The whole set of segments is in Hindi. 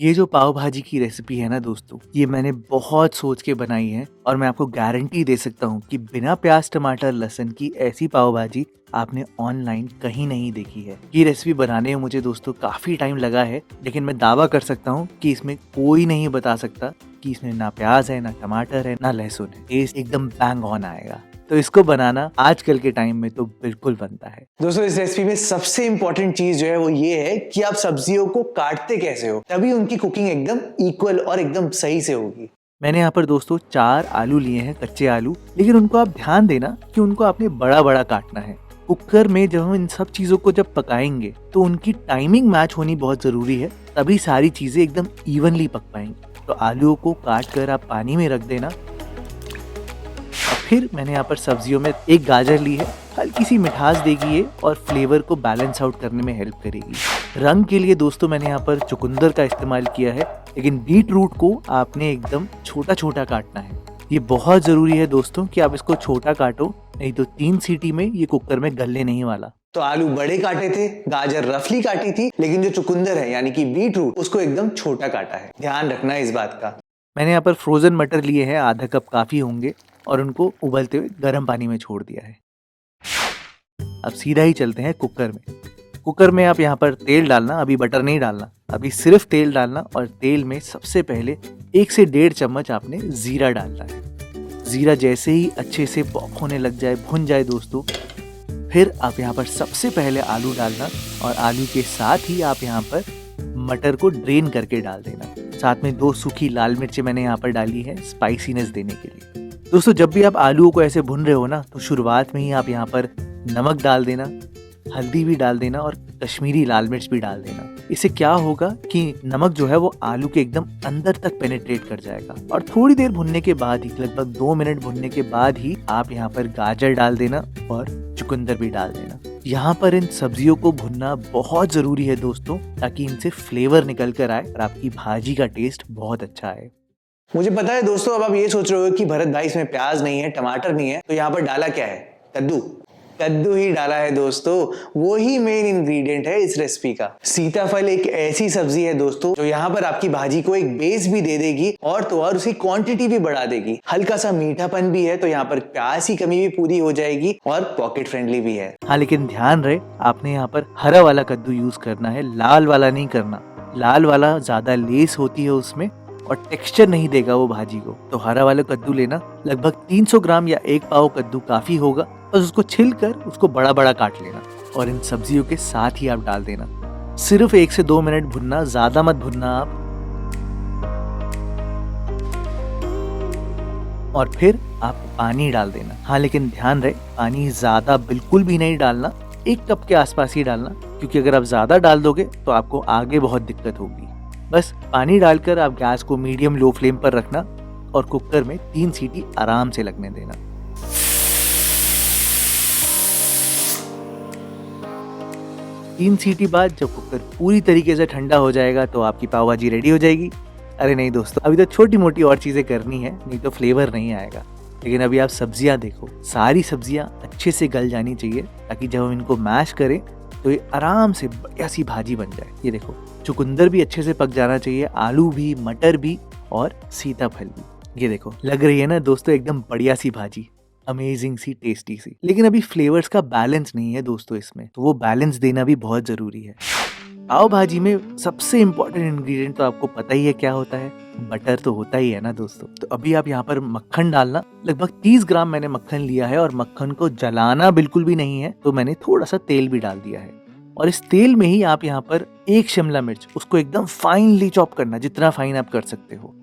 ये जो पाव भाजी की रेसिपी है ना दोस्तों, ये मैंने बहुत सोच के बनाई है और मैं आपको गारंटी दे सकता हूँ कि बिना प्याज टमाटर लहसुन की ऐसी पाव भाजी आपने ऑनलाइन कहीं नहीं देखी है। ये रेसिपी बनाने में मुझे दोस्तों काफी टाइम लगा है, लेकिन मैं दावा कर सकता हूँ कि इसमें कोई नहीं बता सकता कि इसमें ना प्याज है, ना टमाटर है, ना लहसुन है। टेस्ट एकदम बैंग ऑन आएगा। तो इसको बनाना आजकल के टाइम में तो बिल्कुल बनता है। दोस्तों इस रेसिपी में सबसे इंपॉर्टेंट चीज जो है वो ये है कि आप सब्जियों को काटते कैसे हो, तभी उनकी कुकिंग एकदम इक्वल और एकदम सही से होगी। मैंने यहाँ पर दोस्तों 4 आलू लिए हैं, कच्चे आलू, लेकिन उनको आप ध्यान देना कि उनको आपने बड़ा बड़ा काटना है। कुकर में जब हम इन सब चीजों को जब पकाएंगे तो उनकी टाइमिंग मैच होनी बहुत जरूरी है, तभी सारी चीजें एकदम इवनली पक पाएंगी। तो आलूओं को काट कर आप पानी में रख देना। और फिर मैंने यहाँ पर सब्जियों में एक गाजर ली है, हल्की सी मिठास देगी ये और फ्लेवर को बैलेंस आउट करने में हेल्प करेगी। रंग के लिए दोस्तों मैंने यहाँ पर चुकंदर का इस्तेमाल किया है, लेकिन बीट रूट को आपने एकदम छोटा छोटा काटना है। ये बहुत जरूरी है दोस्तों कि आप इसको छोटा काटो, नहीं तो 3 सीटी में ये कुकर में गलने नहीं वाला। तो आलू बड़े काटे थे, गाजर रफली काटी थी, लेकिन जो चुकंदर है यानी कि बीट रूट उसको एकदम छोटा काटा है। ध्यान रखना है इस बात का। मैंने यहाँ पर फ्रोजन मटर लिए हैं, आधा कप काफी होंगे, और उनको उबलते हुए गर्म पानी में छोड़ दिया है। अब सीधा ही चलते हैं कुकर में। कुकर में आप यहाँ पर तेल डालना, अभी बटर नहीं डालना, अभी सिर्फ तेल डालना। और तेल में सबसे पहले 1 से 1.5 चम्मच आपने जीरा डालना है। जीरा जैसे ही अच्छे से पॉप होने लग जाए, भुन जाए दोस्तों, फिर आप यहाँ पर सबसे पहले आलू डालना और आलू के साथ ही आप यहाँ पर मटर को ड्रेन करके डाल देना। साथ में 2 सूखी लाल मिर्चें मैंने यहाँ पर डाली है स्पाइसीनेस देने के लिए। दोस्तों जब भी आप आलूओं को ऐसे भून रहे हो ना, तो शुरुआत में ही आप यहाँ पर नमक डाल देना, हल्दी भी डाल देना और कश्मीरी लाल मिर्च भी डाल देना। इससे क्या होगा कि नमक जो है वो आलू के एकदम अंदर तक पेनिट्रेट कर जाएगा। और थोड़ी देर भुनने के बाद ही, लगभग 2 मिनट भुनने के बाद ही आप यहाँ पर गाजर डाल देना और चुकंदर भी डाल देना। यहाँ पर इन सब्जियों को भुनना बहुत जरूरी है दोस्तों, ताकि इनसे फ्लेवर निकल कर आए और आपकी भाजी का टेस्ट बहुत अच्छा आए। मुझे पता है दोस्तों, अब आप ये सोच रहे हो कि भरत भाई इसमें प्याज नहीं है, टमाटर नहीं है, तो यहाँ पर डाला क्या है? कद्दू। कद्दू ही डाला है दोस्तों, वो ही मेन इंग्रेडिएंट है इस रेसिपी का। सीताफल एक ऐसी सब्जी है दोस्तों जो यहाँ पर आपकी भाजी को एक बेस भी दे देगी और तो और उसकी क्वांटिटी भी बढ़ा देगी। हल्का सा मीठापन भी है, तो यहाँ पर प्याज की कमी भी पूरी हो जाएगी और पॉकेट फ्रेंडली भी है। हाँ, लेकिन ध्यान रहे आपने यहाँ पर हरा वाला कद्दू यूज करना है, लाल वाला नहीं करना। लाल वाला ज्यादा लेस होती है उसमें और टेक्सचर नहीं देगा वो भाजी को। तो हरा वाला कद्दू लेना, लगभग 300 ग्राम या 1 पाव कद्दू काफी होगा। बस उसको छिल कर उसको बड़ा बड़ा काट लेना और इन सब्जियों के साथ ही आप डाल देना। सिर्फ 1 से 2 मिनट भुनना, ज्यादा मत भुनना आप। और फिर आप पानी डाल देना। हाँ, लेकिन ध्यान रहे पानी ज्यादा बिल्कुल भी नहीं डालना, 1 कप के आसपास ही डालना, क्योंकि अगर आप ज्यादा डाल दोगे तो आपको आगे बहुत दिक्कत होगी। बस पानी डालकर आप गैस को मीडियम लो फ्लेम पर रखना और कुकर में 3 सीटी आराम से लगने देना। तीन सीटी बाद जब कुकर पूरी तरीके से ठंडा हो जाएगा तो आपकी पाव भाजी रेडी हो जाएगी। अरे नहीं दोस्तों, अभी तो छोटी मोटी और चीजें करनी है, नहीं तो फ्लेवर नहीं आएगा। लेकिन अभी आप सब्जियां देखो, सारी सब्जियां अच्छे से गल जानी चाहिए, ताकि जब हम इनको मैश करें तो ये आराम से बढ़िया सी भाजी बन जाए। ये देखो, चुकंदर भी अच्छे से पक जाना चाहिए, आलू भी, मटर भी और सीताफल भी। ये देखो, लग रही है ना दोस्तों एकदम बढ़िया सी भाजी, अमेजिंग सी, टेस्टी सी। लेकिन अभी फ्लेवर्स का बैलेंस नहीं है दोस्तों इसमें, तो वो बैलेंस देना भी बहुत जरूरी है। पाव भाजी में सबसे इम्पोर्टेंट इंग्रेडिएंट तो आपको पता ही है क्या होता है, बटर तो होता ही है ना दोस्तों। तो अभी आप यहाँ पर मक्खन डालना, लगभग 30 ग्राम मैंने मक्खन लिया है और मक्खन को जलाना बिल्कुल भी नहीं है, तो मैंने थोड़ा सा तेल भी डाल दिया है। और इस तेल में ही आप यहाँ पर 1 शिमला मिर्च, उसको एकदम फाइनली चॉप करना, जितना फाइन आप कर सकते हो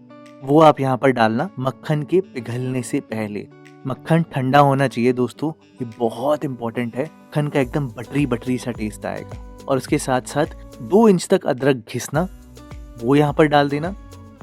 वो आप यहाँ पर डालना मक्खन के पिघलने से पहले। मक्खन ठंडा होना चाहिए दोस्तों, ये बहुत इंपॉर्टेंट है। मक्खन का एकदम बटरी बटरी सा टेस्ट आएगा। और उसके साथ साथ 2 इंच तक अदरक घिसना, वो यहाँ पर डाल देना।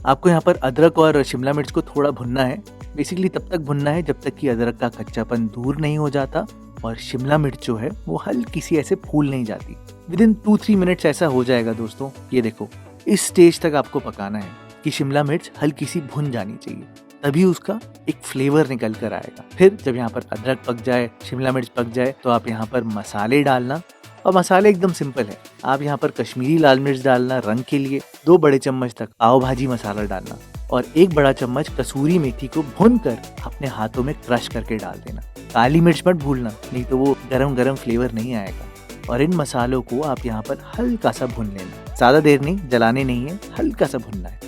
आपको यहाँ पर अदरक और शिमला मिर्च को थोड़ा भुनना है, बेसिकली तब तक भुनना है जब तक कि अदरक का कच्चापन दूर नहीं हो जाता और शिमला मिर्च जो है वो हल्की सी ऐसे फूल नहीं जाती। विदिन 2-3 मिनट्स ऐसा हो जाएगा दोस्तों। ये देखो, इस स्टेज तक आपको पकाना है कि शिमला मिर्च हल्की सी भुन जानी चाहिए, तभी उसका एक फ्लेवर निकल कर आएगा। फिर जब यहाँ पर अदरक पक जाए, शिमला मिर्च पक जाए, तो आप यहाँ पर मसाले डालना। और मसाले एकदम सिंपल है। आप यहाँ पर कश्मीरी लाल मिर्च डालना रंग के लिए, 2 बड़े चम्मच तक पाव भाजी मसाला डालना और 1 बड़ा चम्मच कसूरी मेथी को भूनकर अपने हाथों में क्रश करके डाल देना। काली मिर्च मत भूलना, नहीं तो वो गरम गरम फ्लेवर नहीं आएगा। और इन मसालों को आप यहाँ पर हल्का सा भून लेना, ज्यादा देर नहीं, जलाने नहीं है, हल्का सा भुनना है।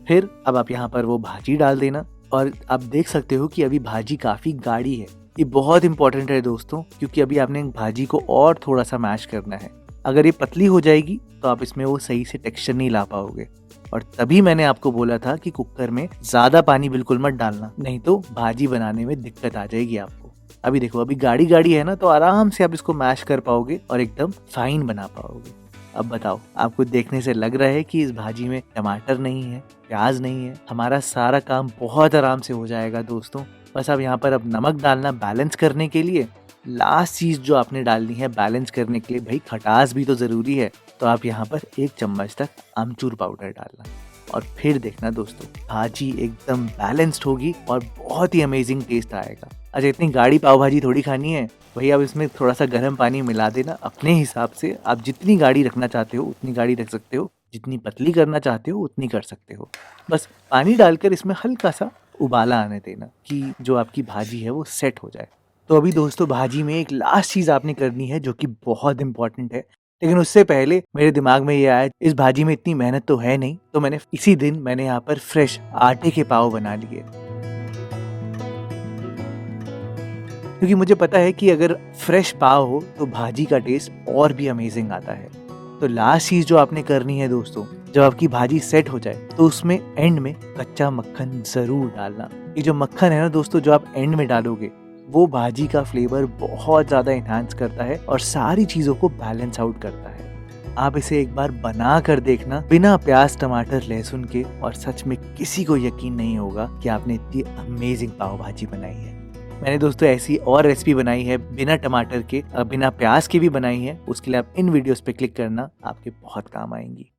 फिर अब आप यहाँ पर वो भाजी डाल देना और आप देख सकते हो कि अभी भाजी काफी गाढ़ी है। ये बहुत इंपॉर्टेंट है दोस्तों, क्योंकि अभी आपने भाजी को और थोड़ा सा मैश करना है। अगर ये पतली हो जाएगी तो आप इसमें वो सही से टेक्सचर नहीं ला पाओगे। और तभी मैंने आपको बोला था कि कुकर में ज्यादा पानी बिल्कुल मत डालना, नहीं तो भाजी बनाने में दिक्कत आ जाएगी आपको। अभी देखो, अभी गाढ़ी गाढ़ी है ना, तो आराम से आप इसको मैश कर पाओगे और एकदम फाइन बना पाओगे। अब बताओ, आपको देखने से लग रहा है कि इस भाजी में टमाटर नहीं है, प्याज नहीं है। हमारा सारा काम बहुत आराम से हो जाएगा दोस्तों। बस अब यहाँ पर अब नमक डालना बैलेंस करने के लिए। लास्ट चीज जो आपने डालनी है बैलेंस करने के लिए, भाई खटास भी तो जरूरी है, तो आप यहाँ पर 1 चम्मच तक आमचूर पाउडर डालना और फिर देखना दोस्तों, भाजी एकदम बैलेंस्ड होगी और बहुत ही अमेजिंग टेस्ट आएगा। अच्छा, इतनी गाढ़ी पाव भाजी थोड़ी खानी है भाई, आप इसमें थोड़ा सा गर्म पानी मिला देना अपने हिसाब से। आप जितनी गाढ़ी रखना चाहते हो उतनी गाढ़ी रख सकते हो, जितनी पतली करना चाहते हो उतनी कर सकते हो। बस पानी डालकर इसमें हल्का सा उबाला आने देना कि जो आपकी भाजी है वो सेट हो जाए। तो अभी दोस्तों, भाजी में एक लास्ट चीज आपने करनी है जो कि बहुत इंपॉर्टेंट है, लेकिन उससे पहले मेरे दिमाग में ये आया, इस भाजी में इतनी मेहनत तो है नहीं, तो इसी दिन मैंने यहाँ पर फ्रेश आटे के पाव बना लिए, क्योंकि मुझे पता है कि अगर फ्रेश पाव हो तो भाजी का टेस्ट और भी अमेजिंग आता है। तो लास्ट चीज जो आपने करनी है दोस्तों, जब आपकी भाजी सेट हो जाए तो उसमें एंड में कच्चा मक्खन जरूर डालना। ये जो मक्खन है ना दोस्तों, जो आप एंड में डालोगे वो भाजी का फ्लेवर बहुत ज्यादा इन्हांस करता है और सारी चीजों को बैलेंस आउट करता है। आप इसे एक बार बना कर देखना बिना प्याज टमाटर लहसुन के, और सच में किसी को यकीन नहीं होगा कि आपने इतनी अमेजिंग पाव भाजी बनाई है। मैंने दोस्तों ऐसी और रेसिपी बनाई है बिना टमाटर के, बिना प्याज के भी बनाई है। उसके लिए आप इन वीडियोस पे क्लिक करना, आपके बहुत काम आएंगी।